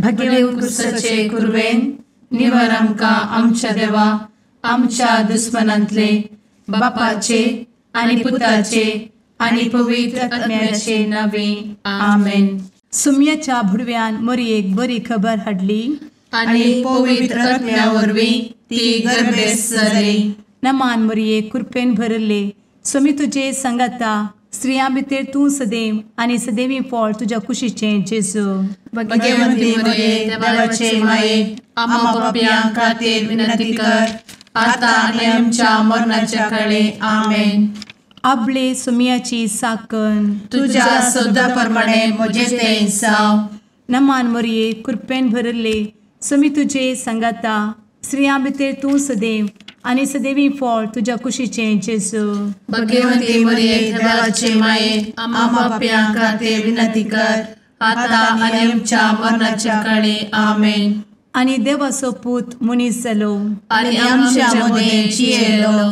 भगेवन कुर्साचे कुर्वेन निवार आमकां आमच्या देवा आमच्या दुस्मनांतले बापाचे आनी पुताचे आनी पवित्र आत्म्याचे नावे आमेन. सुम्याच्या भुडव्यान मरयेक बरी खबर हाडली आनी पवित्र आत्म्या वरवीं ती गर्भेस जाली. नमान मरयेक कृपेन भरले सुमी तुजे संगता स्त्रियां भितर तूं सदैव आनी सदैवी फळ तुज्या कुशीचें जेजू. भगवंती मरिये देवाचे माये आम्हा पाप्यां खातीर विनंती कर आता आनी आमच्या मरणाच्या काळी आमेन. आपले सुमयाची साकन तुझ्या सोदा प्रमाणे म्हजे तें जाव. नमान मरये कृपेन भरले सुमी तुजे संगता स्त्रियां भितर तूं सदैव आनी सदैवी फळ तुज्या कुशीचें जेजू. भगवंती मरिये देवाचे माये आम्हा पाप्यां खातीर विनंती कर आता आनी आमच्या मरणाच्या काळी आमेन. आनी देवाचो पूत मनीस जालो आनी आमच्या मदीं जियेलो.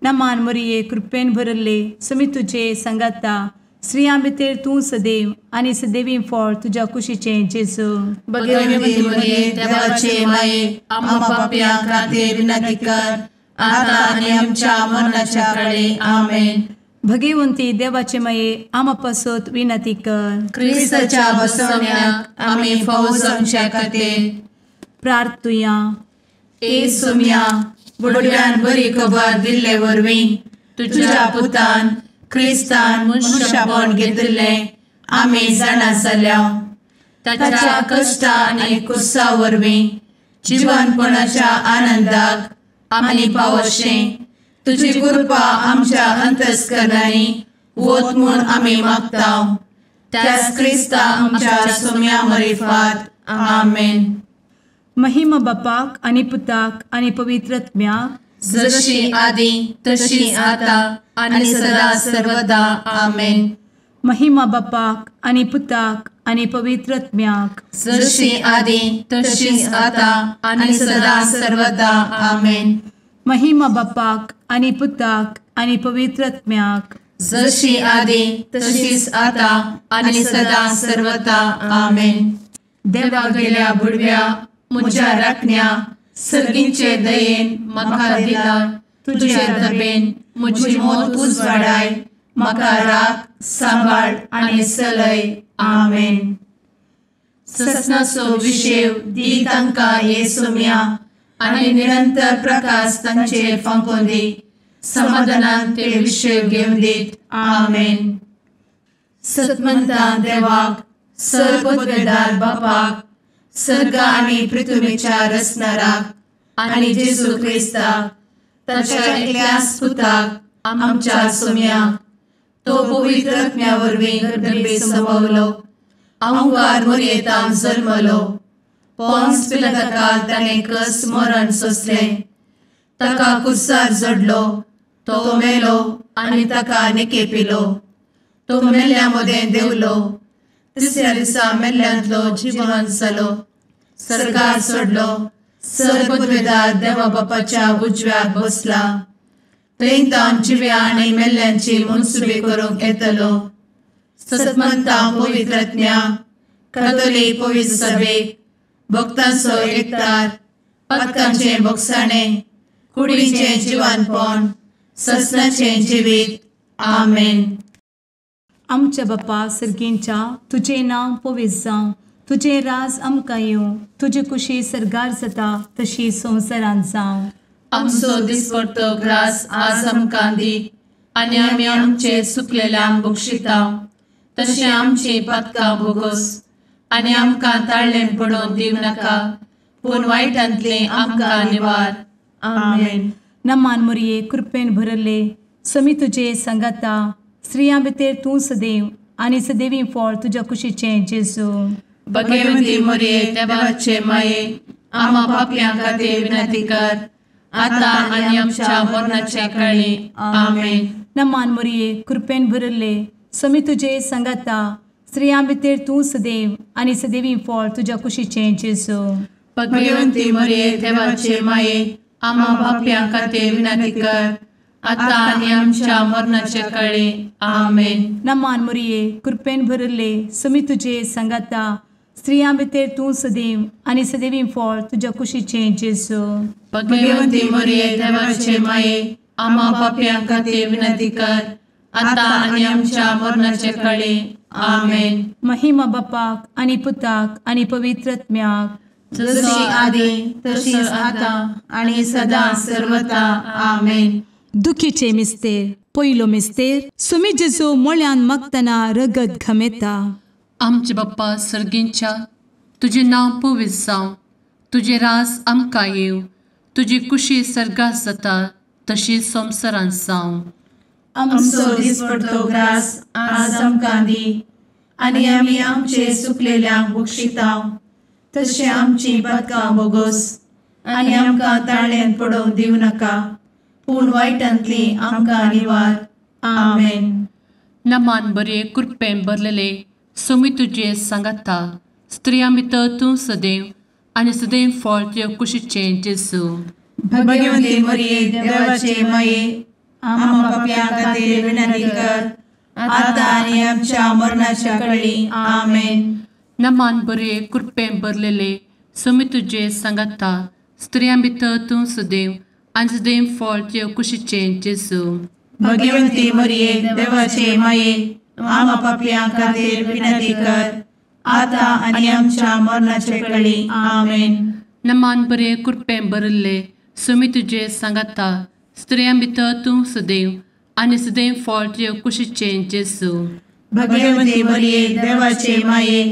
नमान मरये कृपेन भरले सुमी तुजे संगता स्त्रियां भितर तूं सदैव आनी सदैवी फळ तुज्या कुशीचें जेजू. भगवंती मरिये देवाचे माये आम्हा पाप्यां खातीर विनंती कर आता आनी आमच्या मरणाच्या काळी आमेन. भगवंती देवाचे माये आमा पासत विनंती कर. क्रिस्ताच्या बसवण्याक आमी फावो जावच्या खातीर प्रार्थुया. ए सुम्या बुडव्यान बरी खबर दिल्ले वरवीं तुज्या पुतान क्रिस्तान मनशापण घेतिल्लें आमी जाणा जाल्या. ताच्या कश्टा आनी कुर्सा वरवीं जिवनपणाच्या आनंदाक आमी पावशें तुजी कृपा आमच्या अंतस्करणांनी वत म्हूण आमी मागतांव. त्याच क्रिस्ता आमच्या सुम्या मरिफात आमेन. महिमा बापाक आनी पुताक आनी पवित्र आत्म्याक जशी आदी तशी आता आनी सदा सर्वदा आमेन. महिमा बापाक आनी पुताक आनी पवित्र आत्म्याक जशी आदी तशीच आता आनी सदा सर्वदा आमेन. महिमा बापाक आनी पुताक आनी पवित्र आत्म्याक जशी आदी तशीच आता आनी सदा सर्वदा आमेन. देवा गेल्या बुडव्या म्हज्या राखण्या सर्गींचे दयेन म्हाका दिला तुजे दबेन म्हजी मोत उजवाडाय म्हाका राख सांबाळ आनी चलय आमेन. ससनाचो विशेव दी तांकां हे सुम्या आनी निरंतर प्रकाश तांचेर फांकून दी. समाधानान ते विशेव घेवन दीत आमेन. सतमंता देवाक सर्वपदवेदार बापाक सर्ग आनी पृथ्वीच्या रचणाराक आनी जेजू क्रिस्ताक ताच्या एकल्याच पुताक आमच्या सुम्याक तो पवित्र आत्म्या वरवीं गर्भे संभवलो. अंगार मरयेंत जल्मलो. पोन्स पिलाताकाल ताणें कस मरण सोंसलें. ताका कुर्सार जडलो. तो मेलो आनी ताका निकेपिलो. तो मेल्ल्या मदें देंवलो. तिसऱ्या दिसा मेल्ल्यांतलो जिवंत जालो. सर्गार चडलो. सर्वपदवेदार देवा बापाच्या उजव्याक बसला. थंय जिव्या आनी मेल्ल्यांची मनसुबी करूंक येतलो. सतमंता पवित्र आत्म्या कातोलीक पवित्र सभेक भक्तांचो एकठार पातकांचें भोगसाणें कुडीचें जिवनपण ससनाचें जिवीत आमेन. आमच्या बापा सर्गींच्या तुजें नांव पवित्र जावं. तुजें राज आमकां येवं. तुजी कुशी सर्गार जाता तशी संवसारांत जावं. आमचो दिसपडटो ग्रास आज आमकां दी आनी आमी आमचे चुकलेल्यांक बक्षितांव. तशें आमची पातकां भोगोस आनी आमकां ताळ्ळें पडोवन दिव नाका पूण वायटांतले आमकां निवार आमेन. नमान मरये कृपेन भरले समी तुजे संगता स्त्रियां भितर तूं सदैव आनी सदैवी फळ तुज्या कुशीचें जेजू. भगवंती मरिये देवाचे माये आम्हा पाप्यां खातीर विनंती कर आता आनी आमच्या मरणाच्या काळी आमेन. नमान मरये कृपेन भरले समी तुजे संगता स्त्रियां भितर तूं सदैव आनी सदैवी फळ तुज्या कुशीचें जेजू. भगवंती मरिये देवाचे माये आम्हा पाप्यां खातीर विनंती कर आता आनी आमच्या मरणाच्या काळी आमेन. नमान मरये कृपेन भरले समी तुजे संगता स्त्रियां भितर तूं सदैव आनी सदैवी फळ तुज्या कुशीचें जेजू. भगवंती मरिये देवाचे माये आम्हा पाप्यां खातीर विनंती कर आता आनी आमच्या मरणाचे काळी आमेन. महिमा बापाक आनी पुताक आनी पवित्र आत्म्याक, जशी आदी तशीच आता आणि सदा सर्वदा आमेन. दुखीचे मिस्तेर. पयलो मिस्तेर. सुमी जेजू मोळ्यान मागतना रगत घामेता. आमचे बाप्पा सर्गींच्या, तुझे नांव पवित्र जावं, तुझे रास आमकां येव, तुजी कुशी सर्गात जाता तशी संवसारांत जावं. आमचो दिसपडटो ग्रास आज आमकां दी, आनी आमी आमचे सुकलेल्यांक बक्षितांव, तशें आमची पातकां बोगोस आनी आमकां ताळ्यान पडोवंक दिवं नाका, पूण वायटांतली आमकां निवार. आमेन. नमान बरे कृपेन भरलेले सोमी तुजे सांगाता, स्त्रियां भितर तूं सदैव आनी सदैव फळ तुज्या कुशीचें जेजू. भगवंती मरिये देवाचे माये आम्हा पाप्यां खातीर विनंती कर आता आनी आमच्या मरणाच्या काळी आमेन. नमान बरे कृपेन भरलेले सोमी तुजे सांगाता, स्त्रियां भितर तूं सदैव आनी सदैव फळ तुज्या कुशीचें जेजू. भगवंती मरिये देवाचे माये आम्हा पाप्यां खातीर विनंती कर आता आनी आमच्या मरणाच्या काळी आमेन. नमान बरे कृपेन भरले सोमी तुजे सांगाता, स्त्रियां भितर तूं सदैव आनी सदैव फळ तुज्या कुशीचें जेजू. भगवंती मरिये देवाचे माये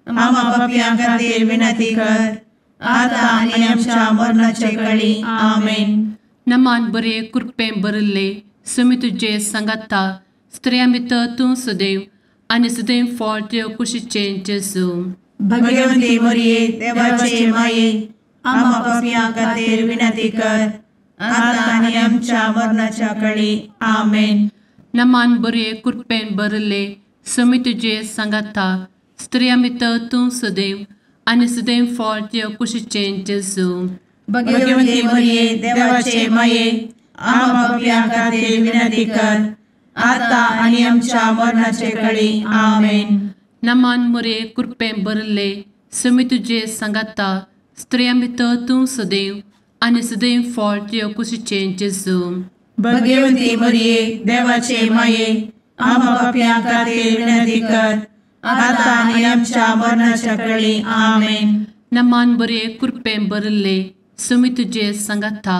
आम्हा पाप्यां खातीर विनंती कर आता आनी आमच्या मरणाच्या काळी आमेन. नमान बरे कृपेन भरले सोमी तुजे सांगाता, स्त्रियां भितर तूं सदैव आनी सदैव फळ तुज्या कुशीचें जेजू. भगवंती मरिये देवाचे माये आम्हा पाप्यां खातीर विनंती कर आता आनी आमच्या मरणाच्या काळी आमेन. नमान बरे कृपेन भरले सोमी तुजे सांगाता, स्त्रियां भितर तूं सदैव आनी सदैव फळ तुज्या कुशीचें जेजू. भगवंती मरिये देवाचे माये आम्हा पाप्यां खातीर विनंती कर आता आनी आमच्या मरणाचे काळी आमेन. नमान बरे कृपेन भरले सोमी तुजे सांगाता, स्त्रियां भितर तूं सदैव आनी सदैव फळ तुज्या कुशीचें जेजू. भगवंती मरिये देवाचे माये आम्हा पाप्यां खातीर विनंती कर आता आनी आमच्या मरणाच्या काळी आमेन. नमान बरे कृपेन भरले सोमी तुजे सांगाता,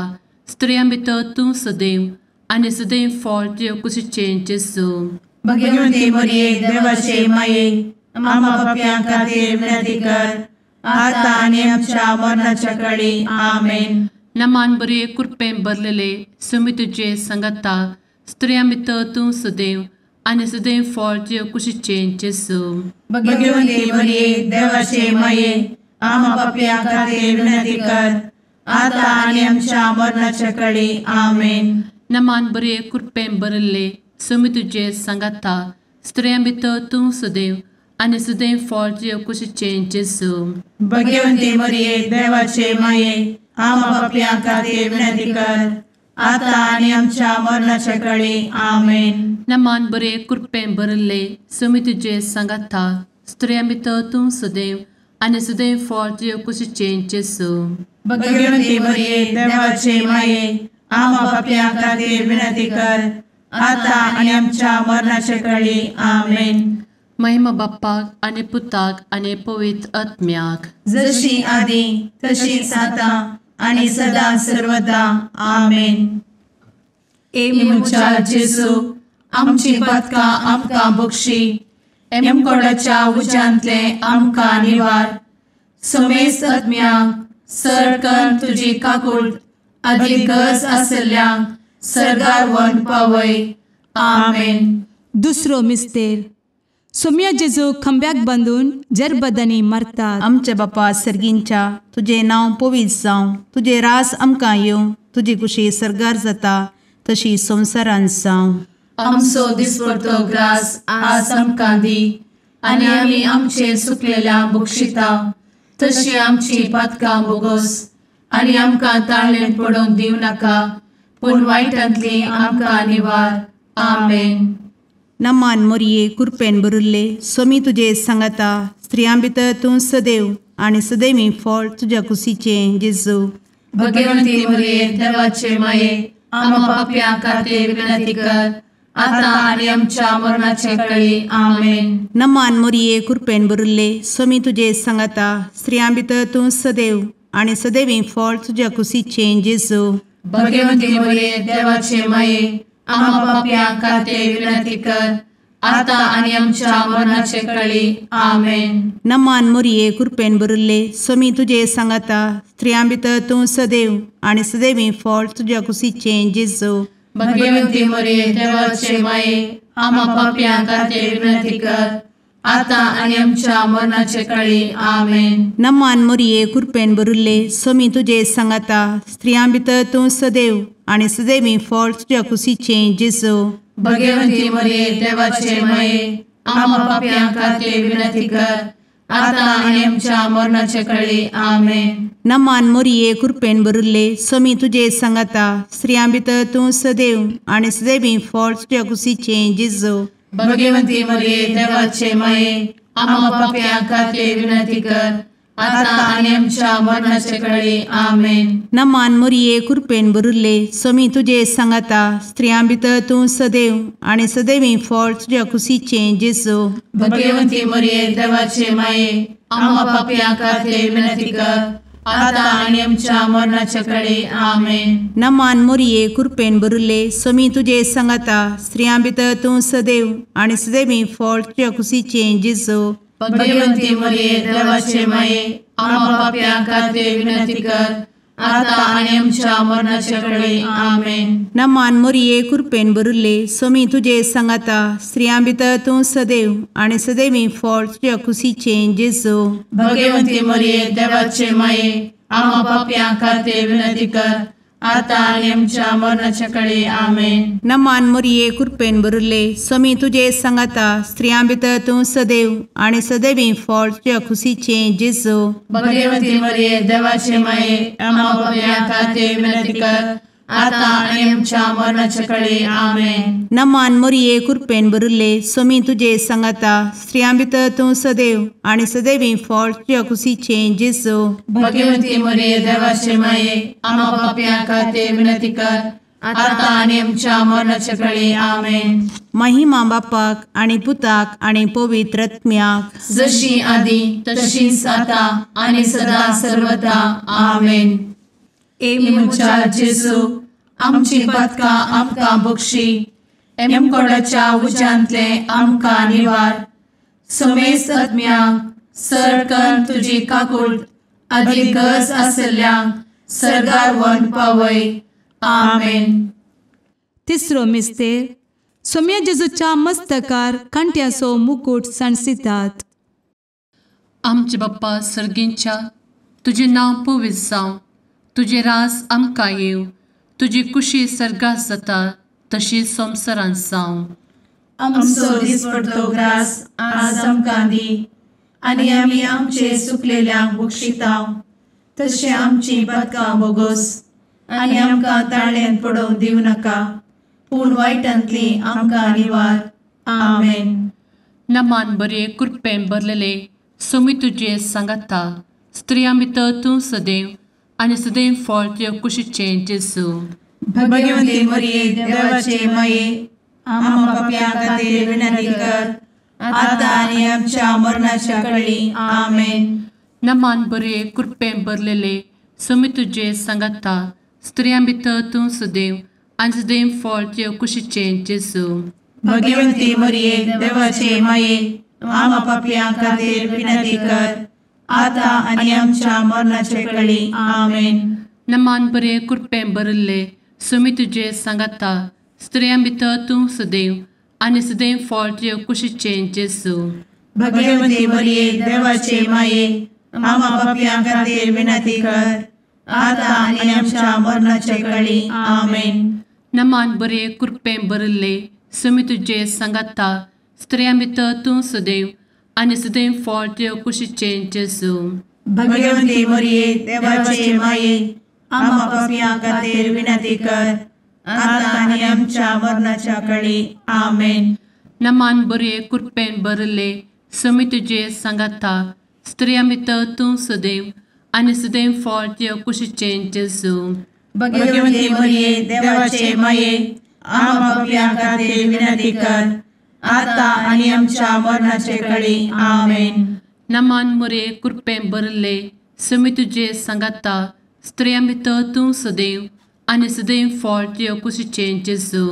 स्त्रियां भितर तूं सदैव आनी सदैव फळ तुज्या कुशीचें जेजू. भगवंती मरिये देवाचे माये आम्हा पाप्यां खातीर विनंती कर आता आनी आमच्या मरणाच्या काळी आमेन. नमान बरे कृपेन भरलेले सोमी तुजे सांगाता, स्त्रियां भितर तूं सदैव आनी सदैव फळ तुज्या कुशीचें जेजू. भगवंती मरिये देवाचे माये आम्हा पाप्यां खातीर विनंती कर आता आनी आमच्या मरणाच्या काळी आमेन. नमान बरे कृपेन भरले सोमी तुजे सांगाता, स्त्रियां भितर तूं सदैव आनी सदैव फळ तुज्या कुशीचें जेजू. भगवंती मरिये देवाचे माये आम्हा पाप्यां खातीर विनंती कर आता आनी आमच्या मरणाच्या काळी आमेन. नमान बरे कृपेन भरले सोमी तुजे सांगाता, स्त्रियां भितर तूं सदैव आनी सदैव फळ तुज्या कुशीचें जेजू. भगवंती मरिये देवाचे माये आम्हा पाप्यां खातीर विनंती कर आता आनी आमच्या मरणाच्या काळी आमेन. महिमा बाप्पाक आनी पुताक आनी पवित्र आत्म्याक, जशी आदी तशीच आता आनी सदा सर्वदा आमेन. मुचा जेजू आमची पातकां आमकां बक्षी, एमकोडाच्या उज्यांतले आमकां निवार. सोमेस आत्म्याक सरकन तुजी काकूट अधिक गरज आसल्यांक सर्गार व्हरून पावय. आमेन. दुसरो मिस्तेर. सोम्या जेजू खंब्याक बांदून जरबदांनी मारतात. आमचे बापा सर्गींच्या, तुझे नांव पवित्र जावं, तुझे रास आमकां येवं, तुजी कुशी सर्गार जाता तशी संवसारांत जावं. आमचो दिसपडटो ग्रास आज आमकां दी, आनी आमी आमचे सुकलेल्यांक बक्षितांव, तशी आमची पातकां बोगोस आनी आमकां ताळ्यान पडोवंक दिवं नाका, पूण वायटांतली आमकां निवार. आमेन. नमान मोरये कृपेन भरुल्ले, सोमी तुजे सांगाता, स्त्रियां भितर तूं सदैव आणि सदैवी फळ तुझ्या कुशीचें जेजू. भगवंती मरिये देवाचे माये आम्हा पाप्यां खातीर विनंती कर आता आणि आमच्या मरणाचे काळी आमेन. नमान मोरये कृपेन भरिल्ले स्वामी तुजे सांगाता स्त्रियां भितर तूं सदैव आणि सदैवी फळ तुझ्या कुशीचें जेजू. भगवंती मरिये देवाचे माये आम्हा पाप्यां खातीर विनंती कर आता आणि आमच्या मरणाचे काळी आमेन. नमान मोरये कृपेन भरिल्ले स्वामी तुजे सांगाता स्त्रियां भितर तूं सदैव आणि सदैवी फळ तुझ्या कुशीचें जेजू. भगवंती मरिये देवाचे माये आम्हा पाप्यां खातीर विनंती कर आता आणि आमच्या मरणाचे काळी आमेन. नमान मोरये कृपेन भरिल्ले स्वामी तुजे सांगाता स्त्रियां भितर तूं सदैव आणि सदैवी फळ तुझ्या कुशीचें जेजू. भगवंती मरिये देवाचे माये आम्हा पाप्यां खातीर विनंती कर आता आणि आमच्या मरणाचे काळी आमेन. नमान मोरये कृपेन भरिल्ले स्वामी तुजे सांगाता स्त्रियां भितर तूं सदैव आणि सदैवी फळ तुझ्या कुशीचें जेजू. भगवंती मरिये देवाचे माये आम्हा पाप्यां खातीर विनंती कर आता आणि आमच्या मरणाचे काळी आमेन. नमान मोरये कृपेन भरिल्ले स्वामी तुजे सांगाता स्त्रियां भितर तूं सदैव आणि सदैवी फळ तुझ्या कुशीचें जेजू. भगवंती मरिये देवाचे माये आम्हा पाप्यां खातीर विनंती कर आता आणि आमच्या मरणाचे काळी आमेन. नमान मोरये कृपेन भरिल्ले स्वामी तुजे सांगाता स्त्रियां भितर तूं सदैव आणि सदैवी फळ तुझ्या कुशीचें जेजू. भगवंती मरिये देवाचे माये आम्हा पाप्यां खातीर विनंती कर आता आणि आमच्या मरणाचे काळी आमेन. नमान मोरये कृपेन भरिल्ले स्वामी तुजे सांगाता स्त्रियां भितर तूं सदैव आणि सदैवी फळ तुझ्या कुशीचें जेजू. भगवंती मरिये देवाचे माये आम्हा पाप्यां खातीर विनंती कर आता आणि आमच्या मरणाच्या काळी आमेन. नमान मोरये कृपेन भरिल्ले स्वामी तुजे सांगाता स्त्रियां भितर तूं सदैव आणि सदैवी फळ तुझ्या कुशीचें जेजू. भगवंती मरिये देवाचे माये आम्हा पाप्यां खातीर विनंती कर आता आणि आमच्या मरणाच्या काळी आमेन. नमान मोरये कृपेन भरिल्ले स्वामी तुजे सांगाता स्त्रियां भितर तूं सदैव आणि सदैवी फळ तुझ्या कुशीचें जेजू. भगवंती मरिये देवाचे माये आम्हा पाप्यां खातीर विनंती कर आता आणि आमच्या मरणाच्या काळी आमेन. महिमा बापाक आणि पुताक आणि पवित्र आत्म्याक जशी आधी तशीच आता आणि सदा सर्वदा आमेन. मुचा जेजू आमची पदकां आमकां बक्षी एमकोडाच्या उज्यांतले आमकां निवार. समेस्त आत्म्यांक सरकन तुजी काकूट अधिक गरज आसल्ल्यांक सरगार व्हरून पावय. आमेन. तिसरो मिस्तेर सोम्या जेजूच्या मस्तकार कांट्याचो मुकुट सणसितात. आमचे बाप्पा सर्गींच्या तुझे नांव पवित्र जावं तुझे रास आमकां येव तुजी कुशी सर्गास जाता तशी संवसारांत जावं. आमचो दिसपडटो ग्रास आज आमकां दी आनी आमी आमचे सुकलेल्यांक बक्षितांव तशें आमची पदकां बोगोस आनी आमकां ताळ्यान पडोवंक दिवं नाका पूण वायटांतली आमकां निवार. आमेन. नमान बरे कृपेन भरलेले सोमी तुजे सांगाता स्त्रियां भितर तूं सदैव आनी सदैव फळ तुज्या कुशीचें जेजू. भगवंती मरिये देवाचे माये आम्हा पाप्यां खातीर विनंती कर आता आणि आमच्या मरणाच्या काळी आमेन. नमान बरे कृपेन भरलेले सोमी तुजे सांगाता स्त्रियां भितर तूं सदैव आनी सदैव फळ तुज्या कुशीचें जेजू. भगवंती मरिये देवाचे माये आम्हा पाप्यां खातीर विनंती कर आता आणि आमच्या मरणाच्या काळी आमेन. नमान बरे कृपेन भरले सोमी तुजे सांगाता स्त्रियां भितर तूं सदैव आनी सदैव फळ तुज्या कुशीचें जेजू. भगवंती मरिये देवाचे माये आम्हा पाप्यां खातीर विनंती कर आता आणि आमच्या मरणाच्या काळी आमेन. नमान बरे कृपेन भरले सोमी तुजे सांगाता स्त्रियां भितर तूं सदैव आनी सदैव फळ तुज्या कुशीचें जेजू. भगवंती मरिये देवाचे माये आम्हा पाप्यां खातीर विनंती कर आता आणि आमच्या मरणाच्या काळी आमेन. नमान बरे कृपेन भरले सुमी तुझे सांगाता स्त्रियां भितर तूं सदैव आनी सदैव फळ तुझ्या कुशीचें जेजू भगवंती मरिये देवाचे माये आम्हा पापियां खातीर विनंती कर आता आणि आमच्या मरणाचे काळी आमेन. नमान मोरे कृपें भरले सुमी तुझे सांगाता स्त्रियां भितर तूं सदैव आनी सदैव फळ तुझ्या कुशीचें जेजू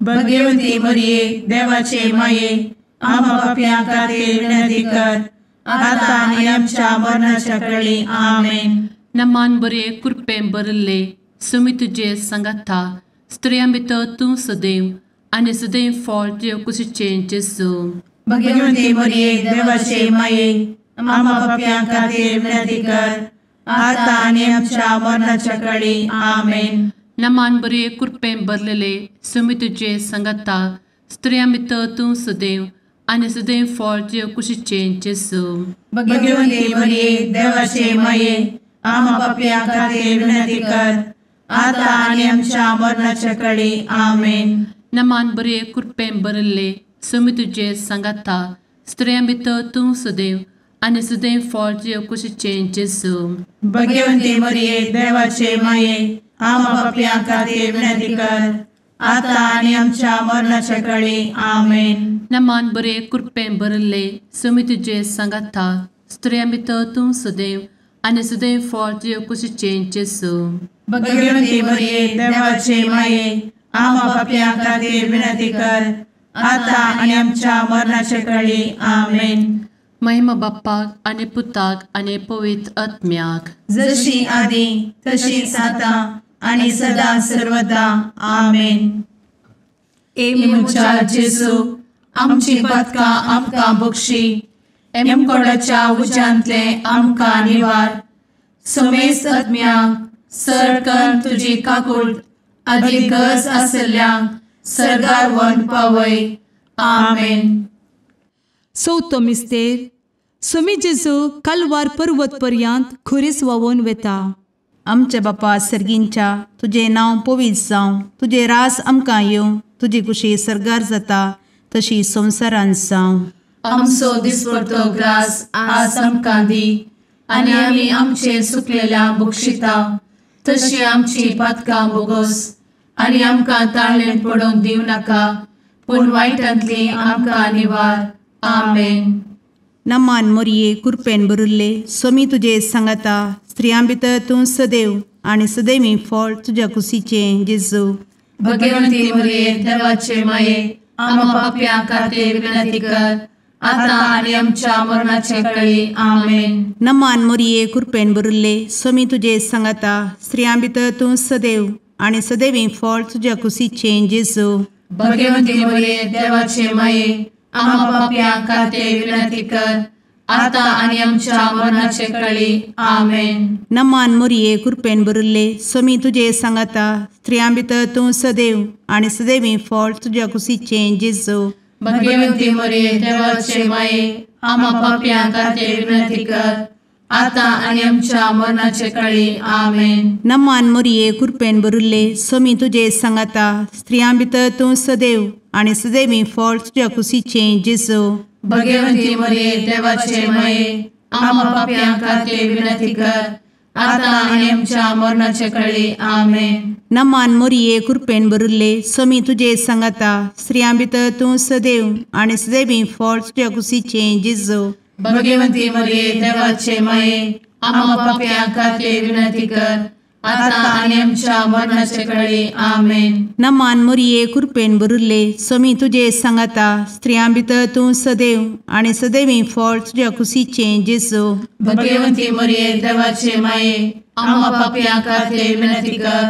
भगवंती मरिये देवाचे माये आम्हा पापियां खातीर विनंती कर आता आणि आमच्या मरणाच्या काळी आमेन. नमान बरे कृपें भरले सुमी तुझे सांगाता स्त्रियां भितर तूं सदैव आनी सदैव फळ तुझ्या कुशीचें जेजू भगवंती मरिये देवाचे माये आम्हा पापियां खातीर विनंती कर आता आणि आमच्या मरणाच्या काळी आमेन. नमान बरे कृपें भरलेले सुमी तुझे सांगाता स्त्रियां भितर तूं सदैव आनी सदैव फळ तुझ्या कुशीचें जेजू भगवंती मरिये देवाचे माये आम्हा पापियां खातीर विनंती कर आता आणि आमच्या मरणाच्या काळी आमेन. नमान बरे कृपें भरले सुमी तुझे सांगाता स्त्रियां भितर तूं सदैव आनी सदैव फळ तुझ्या कुशीचें जेजू भगवंती मरिये देवाचे माये आम्हा पापियां खातीर विनंती कर आता आणि आमच्या मरणाच्या काळी आमेन. नमान बरे कृपें भरले सुमी तुझे सांगाता स्त्रियां भितर तूं सदैव आनी सदैव फळ तुझ्या कुशीचें जेजू भगवंती मरिये देवाचे माये आम्हा पापियां खातीर विनंती कर आता आणि आमच्या मरणाच्या काळी आमेन. महिमा बाप्पाक आनी पुताक आनी पवित्र आत्म्याक जशी आदी तशीच आता आणि सदा सर्वदा आमेन. मुचा जेजू आमची पदकां आमकां बक्षी एमकोडाच्या उज्यांतले आमकां निवार समेस्त आत्म्यांक सरकन तुजी काकूट अधिक गरज आसल्ल्यांक सरगार व्हरून पावय. आमेन. चवथो मिस्तेर सुमी जेजू कलवार पर्वत पर्यंत खुरीस वावून वेता. आमचे बापा सर्गींच्या तुझे नांव पवित्र जावं तुझे रास आमकां येवं तुजी कुशी सरगार जाता तशी संवसारांत जावं. आमचो दिसपडटो ग्रास आज आमकां दी आनी आमी आमचे सुकलेल्यांक बक्षिता तशी आमची पातकां बोगोस आनी आमकां ताळ्ळेन पडोवंक दिवं नाका पूण वायटांतली आमकां निवार. आमेन. नमान मोरये कृपेन भरिल्ले सोमी तुजे सांगाता स्त्रियां भितर तूं सदैव आनी सदैवी फळ तुज्या कुशीचें जेजू भगवंती मरिये देवाचे माये आम्हा पाप्यां खातीर विनंती कर आता आनी आमच्या मरणाचे काळी. आमेन. नमान मोरये कृपेन भरिल्ले सोमी तुजे सांगाता स्त्रियां भितर तूं सदैव आनी सदैवी फळ तुज्या कुशीचें जेजू भगवंती मरिये देवाचे माये आम्हा पाप्यां खातीर विनंती कर आता आनी आमच्या मरणाचे काळी. आमेन. नमान मोरये कृपेन भरिल्ले सोमी तुजे सांगाता स्त्रियां भितर तूं सदैव आनी सदैवी फळ तुज्या कुशीचें जेजू भगवंती मरिये देवाचे माये आम्हा पाप्यां खातीर विनंती कर आता आनी आमच्या मरणाचे काळी. आमेन. नमान मोरये कृपेन भरिल्ले सोमी तुजे सांगाता स्त्रियां भितर तूं सदैव आनी सदैवी फळ तुज्या कुशीचें जेजू भगवंती मरिये देवाचे माये आम्हा पाप्यां खातीर विनंती कर आता आनी आमच्या मरणाचे काळी. आमेन. नमान मोरये कृपेन भरिल्ले सोमी तुजे सांगाता स्त्रियां भितर तूं सदैव आनी सदैवी फळ तुज्या कुशीचें जेजू भगवंती मरिये देवाचे माये आम्हा पाप्यां खातीर विनंती कर आता आनी आमच्या मरणाचे काळी. आमेन. नमान मोरये कृपेन भरिल्ले सोमी तुजे सांगाता स्त्रियां भितर तूं सदैव आनी सदैवी फळ तुज्या कुशीचें जेजू भगवंती मरिये देवाचे माये आम्हा पाप्यां खातीर विनंती कर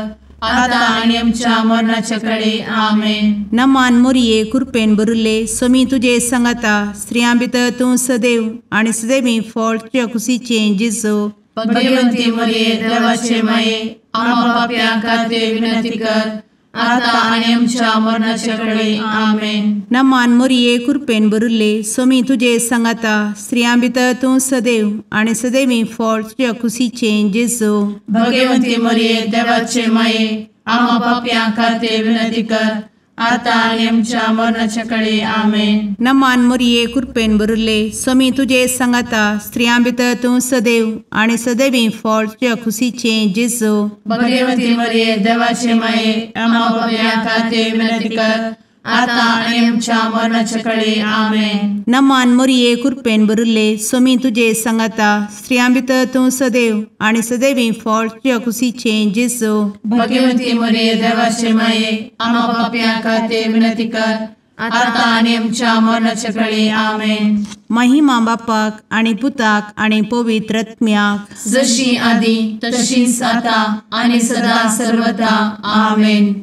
आता आनी आमच्या मरणाचे काळी. आमेन. नमान मोरये कृपेन भरिल्ले सोमी तुजे सांगाता स्त्रियां भितर तूं सदैव आनी सदैवी फळ तुज्या कुशीचें जेजू भगवंती मरिये देवाचे माये आम्हा पाप्यां खातीर विनंती कर आता आनी आमच्या मरणाचे काळी. आमेन. नमान मोरये कृपेन भरिल्ले सोमी तुजे सांगाता स्त्रियां भितर तूं सदैव आनी सदैवी फळ तुज्या कुशीचें जेजू भगवंती मरिये देवाचे माये आम्हा पाप्यां खातीर विनंती कर आता आणि आमच्या मरणाच्या काळी आमेन. नमान मोरये कृपेन बरुले स्वामी तुझे सांगाता स्त्रियां भितर तूं सदैव आणि सदैवी फळ तुझ्या खुशीचे जेजू. भगवती मरिये देवाचे माये आम्हा पापियां खातीर विनंती कर, आता आणि आमच्या मरणाच्या काळी आमेन. नमान मोरये कृपेन बरुले स्वामी तुझे सांगाता स्त्रियां भितर तूं सदैव आणि सदैवी फळ तुझ्या खुशीचे जेजू. भगवती मरिये देवाचे माये आम्हा पापियां खातीर विनंती कर, आता आणि आमच्या मरणाच्या काळी आमेन. महिमा बापाक आणि पुताक आणि पवित्र आत्म्याक, जशी आधी तशीच आता आणि सदा सर्वदा आमेन.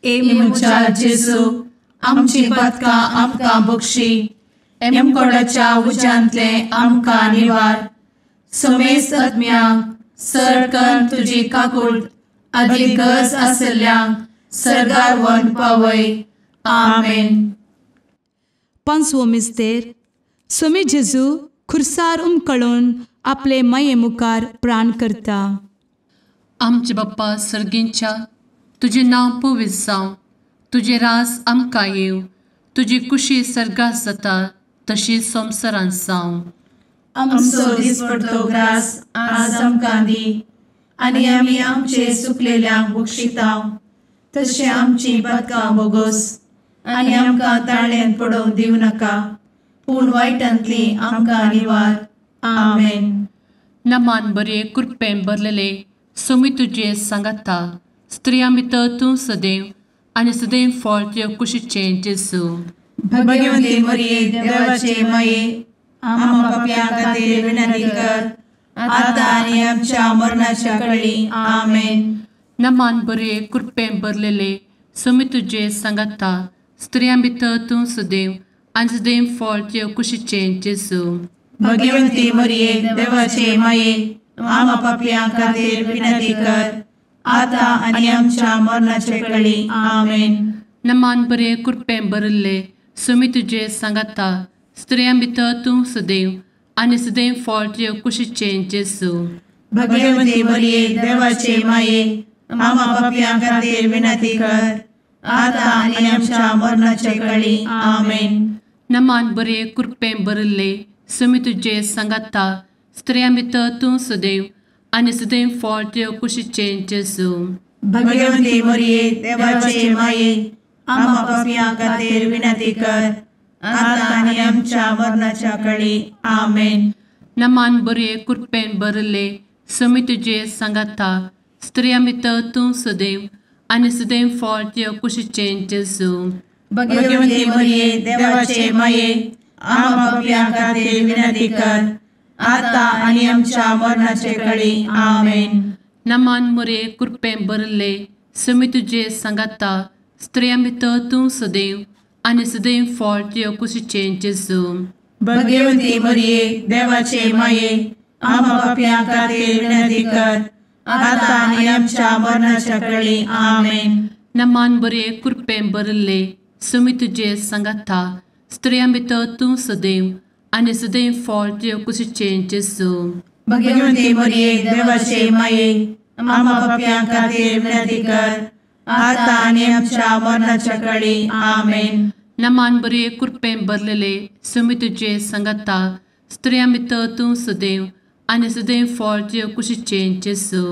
ए मुचा जेजू आमची पदकां आमकां बक्षी, एमकोडाच्या उज्यांतले आमकां निवार. समेस्त आत्म्यांक सरकन तुजी काकूट अधिक गरज आसल्ल्यांक सरगार व्हरून पावय. आमेन. पांचवो मिस्तेर. स्वामी जेजू खुर्सार उमकळून आपले माये मुखार प्राण करता. आमचे बाप्पा सर्गींच्या तुझे नांव पवित्र जावं, तुझे राज आमकां येव, तुजी कुशी सर्गास जाता तशी संवसारांत जावं. आमचो दिसपडटो ग्रास आज आमकां दी, आनी आमी आमचे सुकलेल्यांक बक्षितांव. तशें आमची पदकां बोगोस आनी आमकां ताळ्यान पडोवंक दिवं नाका, पूण वायटांतली आमकां निवार. आमेन. नमान बरे कृपेन भरलेले स्वामी तुजे सांगाता स्त्रियां भितर तूं सदैव आणि सदैव फळ तुज्या कुशीचें जेजू. भगवती मरिये देवाचे माये आम्हा पापियां खातीर विनंती कर, आता आणि आमच्या मरणाच्या काळी आमेन. नमान बरे कृपेन भरलेले स्वामी तुजे सांगाता स्त्रियां भितर तूं सदैव आणि सदैव फळ तुज्या कुशीचें जेजू. भगवती मरिये देवाचे माये आम्हा पापियां खातीर विनंती कर, आता आणि आमच्या मरणाच्या काळी आमेन. नमान बरे कृपेन भरले स्वामी तुजे सांगाता स्त्रियां भितर तूं सदैव आणि सदैव फळ तुज्या कुशीचें जेजू. भगवती मरिये देवाचे माये आम्हा पापियां खातीर विनंती कर, आता आणि आमच्या मरणाच्या काळी आमेन. नमान बरे कृपेन भरले स्वामी तुजे सांगाता स्त्रियां भितर तूं सदैव आणि सदैव फळ तुज्या कुशीचें जेजू. भगवती मरिये देवाचे माये आम्हा पापियां खातीर विनंती कर, आता आणि आमच्या मरणाच्या काळी आमेन. नमान बरे कृपेन भरले स्वामी तुजे सांगाता स्त्रियां भितर तूं सदैव आणि सदैव फळ तुज्या कुशीचें जेजू. भगवती मरिये देवाचे माये आम्हा पापियां खातीर विनंती कर, आता आणि आमच्या मरणाच्या काळी आमेन. नमान बरे कृपेन भरले स्वामी तुजे सांगाता स्त्रियां भितर तूं सदैव आणि सदैव फळ तुज्या कुशीचें जेजू. भगवती मरिये देवाचे माये आम्हा पापियां खातीर विनंती कर, आता आणि आमच्या मरणाच्या काळी आमेन. नमान बरे कृपेन भरले स्वामी तुजे सांगाता स्त्रियां भितर तूं सदैव आणि सदैव फळ तुज्या कुशीचें जेजू. भगवती मरिये देवाचे माये आम्हा पापियां खातीर विनंती कर, आता आणि आमच्या मरणाच्या काळी आमेन. नमान बरे कृपेन भरलेले स्वामी तुजे सांगाता स्त्रियां भितर तूं सदैव आणि सदैव फळ तुज्या कुशीचें जेजू.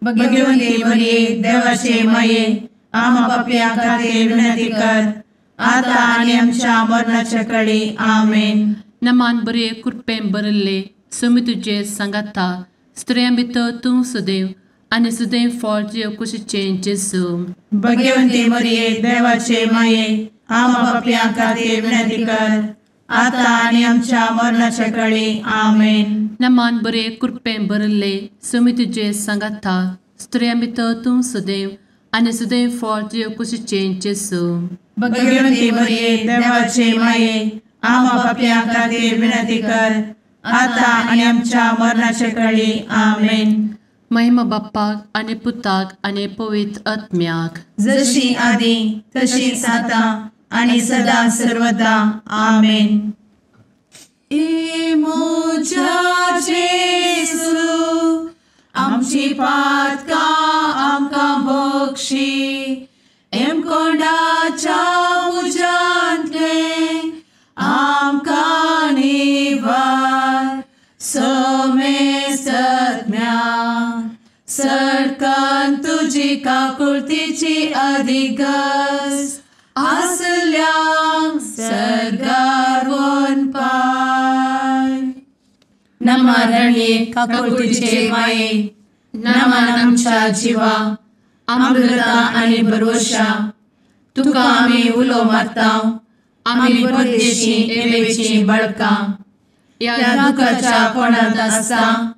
भगवती मरिये देवाचे माये आम्हा पापियां खातीर विनंती कर, आता आणि आमच्या मरणाच्या काळी आमेन. नमान बरे कृपेन भरले स्वामी तुजे सांगाता स्त्रियां भितर तूं सदैव आणि सदैव फळ तुज्या कुशीचें जेजू. भगवती मरिये देवाचे माये आम्हा पापियां खातीर विनंती कर, आता आणि आमच्या मरणाच्या काळी आमेन. नमान बरे कृपेन भरले स्वामी तुजे सांगाता स्त्रियां भितर तूं सदैव आणि सदैव फळ तुज्या कुशीचें जेजू. भगवती मरिये देवाचे माये आम्हा पापियां खातीर विनंती कर, आता आणि आमच्या मरणाच्या काळी आमेन. महिमा बाप्पाक आणि पुताक आणि पवित्र आत्म्याक, जशी आधी तशीच आता आणि सदा सर्वदा आमेन. ए मोजा जेसू आमची पातकां आमकां बक्षी, एम कोंडाच्या काकुळतीची अधिगस आसल्या सरगार वन पाय नमारणे काकुळतीचे माये नमान आमच्या जिवा अमृता आणि भरोशा तुका आम्ही उलो मारता आम्ही परदेशी एवेची बळका या दुःखाच्या कोणात असता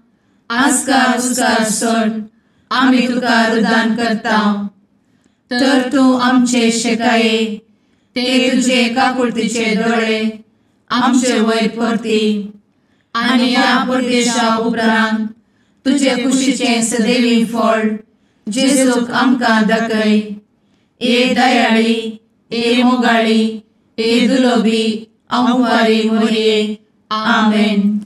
आस्कार उस्कार सोड आम्ही तुका रुदान करता तर तू आमचे शेकाये ते तुझे काकुळतीचे डोळे आमचे वयर परती आणि या परदेशा उपरांत तुझे कुशीचे सदैवी फळ जेजूक आमकां दाखय ए दयाळी ए मोगाळी ए दुलोबी अंवारी मोरये आमेन.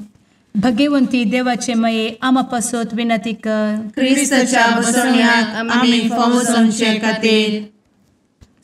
भगवंती देवाचे मये आमा पासत विनंती कर. क्रिस्ताच्या बसवण्याक आम्ही फावो समचे खातीर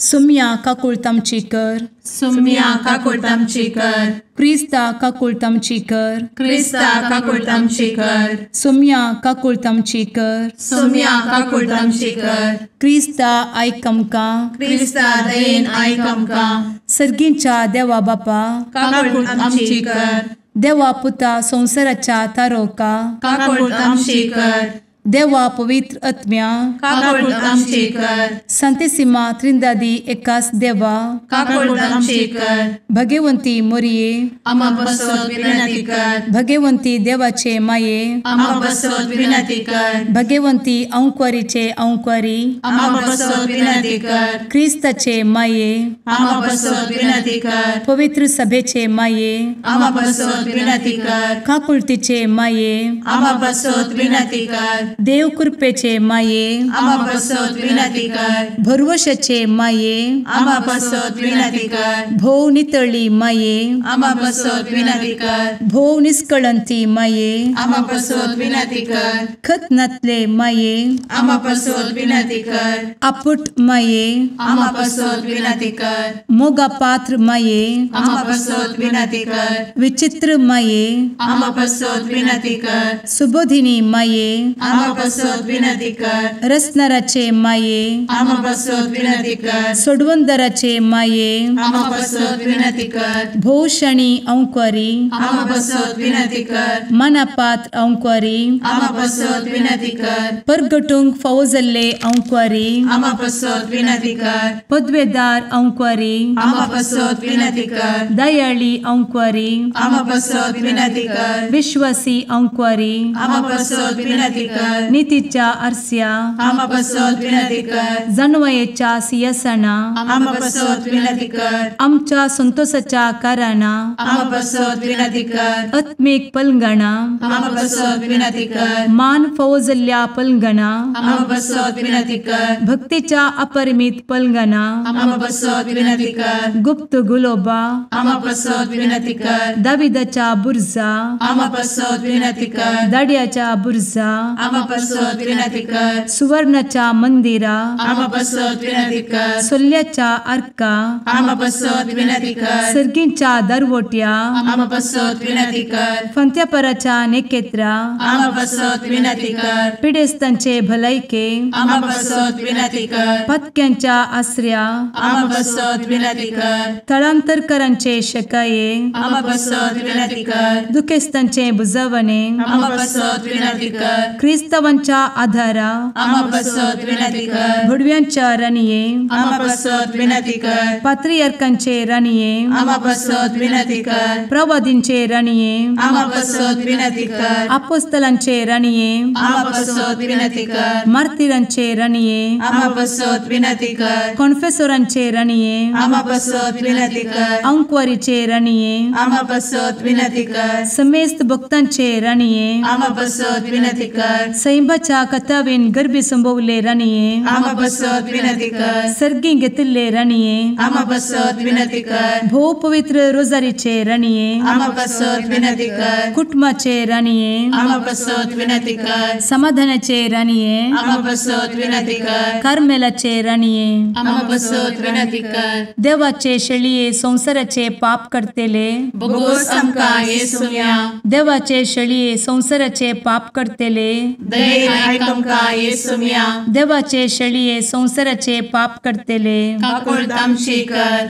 सुम्या काकुळतामची कर. सुम्या काकुळतामची कर. क्रिस्ता काकुळतामची कर. क्रिस्ता काकुळतामची कर. सुम्या काकुळतामची कर. सुम्या काकुळतामची कर. क्रिस्ता आयक आमकां. क्रिस्ता दयेन आयक आमकां. सर्गींच्या देवा बापा काकुळतामची कर. देवा पुता संसाराच्या तारोका काकुळतामची कर. देवा पवित्र आत्म्या काकुळतामची कर. सांतेसिमा त्रिंदादी एकाच देवा काकुळतामची कर. भगवंती मोरये आमा बसवत विनंती कर. भगवंती देवाचे माये आमा बसवत विनंती कर. भगवंती अंक्वारीचे अंक्वारी आमा बसवत विनंती कर. ख्रिस्ताचे माये आमा बसवत विनंती कर. पवित्र सभेचे माये आमा बसवत विनंती कर. काकुळतीचे माये आमा बसवत विनंती कर. देव कृपेचे माये आमा बसवत विनंती कर. भरवशाचे माये आमा बसवत विनंती कर. भोव नितळी माये आमा बसवत विनंती कर. भोव निष्कळंती माये आमा बसवत विनंती कर. खतनातले माये आमा बसवत विनंती कर. आपुट माये आमा बसवत विनंती कर. मोगा पात्र माये आमा बसवत विनंती कर. विचित्र माये आमा बसवत विनंती कर. सुबोधिनी माये आमा बसवत विनंती कर. रसनाराचे माये आमा बसवत विनंती कर. सोडवंदराचे माये आमा बसवत विनंती कर. भोषणी अंक्वारी आमा बसवत विनंती कर. मनापात्र अंक्वारी आमा बसवत विनंती कर. परगटूंक फौजल्ले अंक्वारी आमा बसवत विनंती कर. पदवेदार अंक्वारी आमा बसवत विनंती कर. दयाळी अंक्वारी आमा बसवत विनंती कर. विश्वासी अंक्वारी आमा बसवत विनंती कर. नीतीच्या आरस्या आमा बसवत विनंती कर. जणवयेच्या सिंहासना आमा बसवत विनंती कर. आमच्या संतोषाच्या कारणा आमा बसवत विनंती कर. आत्मिक पलंगणा आमा बसवत विनंती कर. मान फौजल्ल्या पलंगणा आमा बसवत विनंती कर. भक्तीच्या अपरिमित पलंगणा आमा बसवत विनंती कर. गुप्त गुलोबा आमा बसवत विनंती कर. दाविदाच्या बुर्जा आमा बसवत विनंती कर. दाड्याच्या बुर्जा आमा बसवत विनंती कर. सुवर्णाच्या मंदिरा आमा बसवत विनंती कर. सोल्याच्या अर्का आमा बसवत विनंती कर. सर्गींच्या दरवोट्या आमा बसवत विनंती कर. फंत्यापराच्या नेकेत्रा आमा बसवत विनंती कर. पिडेस्तांचे भलायके आमा बसवत विनंती कर. पथक्यांच्या आश्रया आमा बसवत विनंती कर. स्थळांतरकरांचे शकाये आमा बसवत विनंती कर. दुखेस्तांचे बुजावणे आमा बसवत विनंती कर. ख्रिस्तवांच्या आधारा आमा बसवत विनंती कर. भडव्यांच्या राणीये आमा बसवत विनंती कर. पात्रियार्कांचे राणीये आमा बसवत विनंती कर. प्रवादींचे राणीये आमा बसवत विनंती कर. अपोस्तलांचे राणीये आमा बसवत विनंती कर. मार्तिरांचे राणीये आमा बसवत विनंती कर. कॉन्फेसोरांचे राणीये आमा बसवत विनंती कर. अंक्वारीचे राणीये आमा बसवत विनंती कर. समेस्त भक्तांचे राणीये आमा बसवत विनंती कर. सैंबाच्या कथावेन गर्भी संभवले राणीये आमा बसवत विनंती कर. सर्गी घेतले राणीये आमा बसवत विनंती कर. भो पवित्र रोजारीचे राणीये आमा बसवत विनंती कर. कुटुंबाचे राणीये आमा बसवत विनंती कर. समाधानाचे राणीये आमा बसवत विनंती कर. कार्मेलाचे राणीये आमा बसवत विनंती कर. देवाचे शेळीये संसाराचे पाप करतेले बगोस आमकां येसूया. देवाचे शेळीये संसाराचे पाप करतेले दये आयक आमकां येसू मिया देवाचे शेळये संवसाराचे पाप करतेले काकूळ आमची कर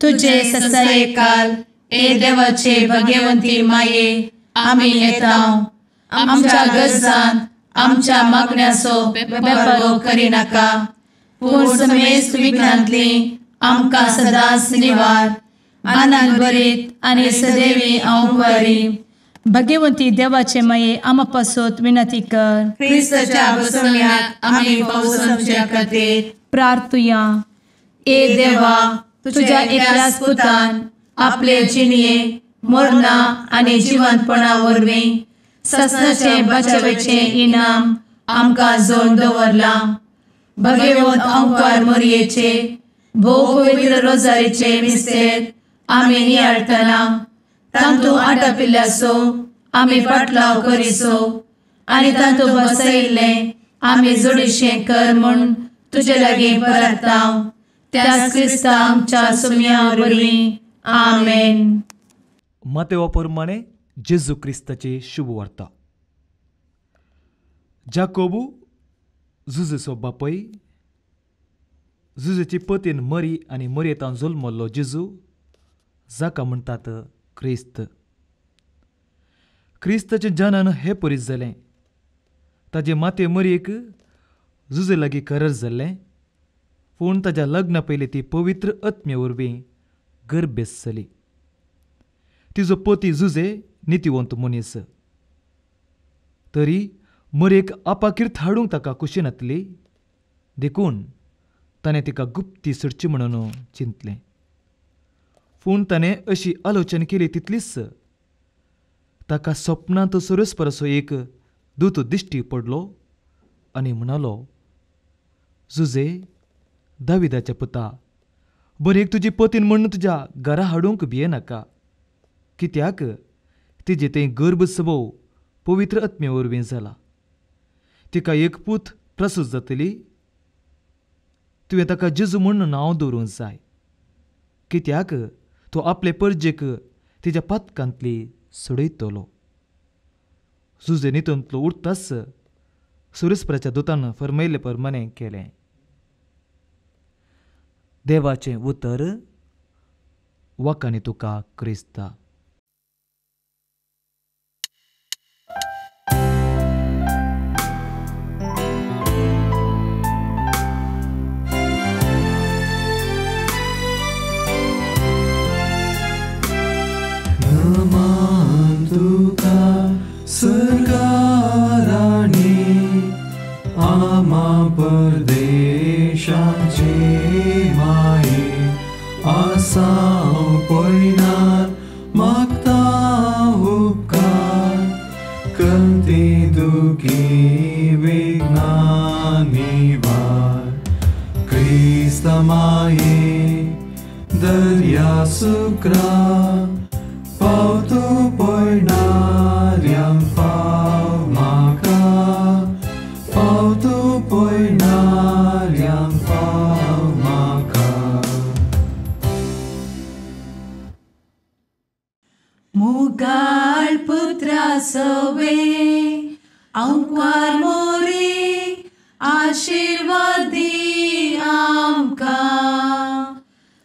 तुझे ससाये काल ए देवाचे भगवंती माये आमी येता आमच्या गरजांत आमच्या मागण्याचो बेपारो करी नाका पूण समेस्त विघ्नांतली आमकां सदांच निवार आनंद बरीत आनी सदैवी औंकवारी भगवंती देवाचे माये आमा पासत विनंती कर क्रिस्ताच्या बसवण्यात आमी पावसाच्या खातीर प्रार्थुया ए देवा तुझ्या एकल्याच पुतान आपले जिणये मरणा आनी जिवंतपणा वरवीं ससनाचे बचावेचे इनाम आमकां जोड दवरला भगवंत औंकार मोरयेचे भोव पवित्र रोजारीचे मिस्तेर आमी नियाळटना तांतू आटापिल्ल्याचो आमी पाटलाव करिसो आनी तांतू बसयिल्ले आमी जोडीशें कर म्हूण तुजे लागीं परतांव त्याच क्रिस्ता आमच्या सुम्या वरवीं आमेन. मतेवा प्रमाणे जेजू क्रिस्ताची शुभ वार्ता. जाकोबू जुजेचो बापय जुजेची पतीन मरी आनी मरयेतान जल्मल्लो जेजू जाका म्हणटात क्रिस्त. क्रिस्ताचें जनन हे परीस जालें. ताजे माते मरयेक जुजे लागीं करार जाल्लें पूण ताच्या लग्ना पयलीं ती पवित्र आत्मे वरवीं गर्भेस जाली. तिजो पती जुजे नितीवंत मनीस. तरी मरयेक आपाकीर्त हाडूंक ताका कुशीन येतली देखून ताणें तिका गुप्ती सोडची म्हणून चिंतलें. पूण ताणें अशी आलोचना केली तितलीच ताका सपनांत सरस्पराचो एक दूत दिश्टी पडलो आनी म्हणालो, जुजे दाविदाच्या पुता, मरयेक तुजी पतीन म्हण तुज्या घरा हाडूंक भियेनाका, कित्याक तिजे तें गर्भ सबव पवित्र आत्मे वरवीं जाला. तिका एक पूत प्रसूत जातली. तुवें ताका जेजू म्हूण नांव दवरूंक जाय, कित्याक तो आपले परजेक तिच्या पातकांतली सोडयतलो. जुजे न्हिदूंतलो उठताच सुरेस्पराच्या दुतान फरमायिल्ले प्रमाणें केलें. देवाचें उतर. वाकानी तुका क्रिस्ता. सरकाराने आमा परदेशाचे माये आसां पयनार मागता उपकार कंती दुखी विघ्नांनी वार. क्रिस्ता माये दर्या सुक्रा पावतो पयणाऱ्यांक पाव म्हाका, पावतो पयणाऱ्यांक पाव म्हाका. मुगाळ पुत्रा सवे औंकवार मोरी आशीर्वाद दी आमकां.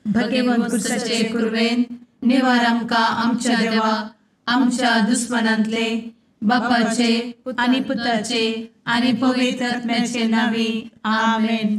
भगवंत क्रिस्ताचे कुरवेन निवार आमकां आमच्या देवा आमच्या दुस्मनांतले बापाचे आनी पुताचे आनी पवित्र आत्म्याचे नांवी आमेन.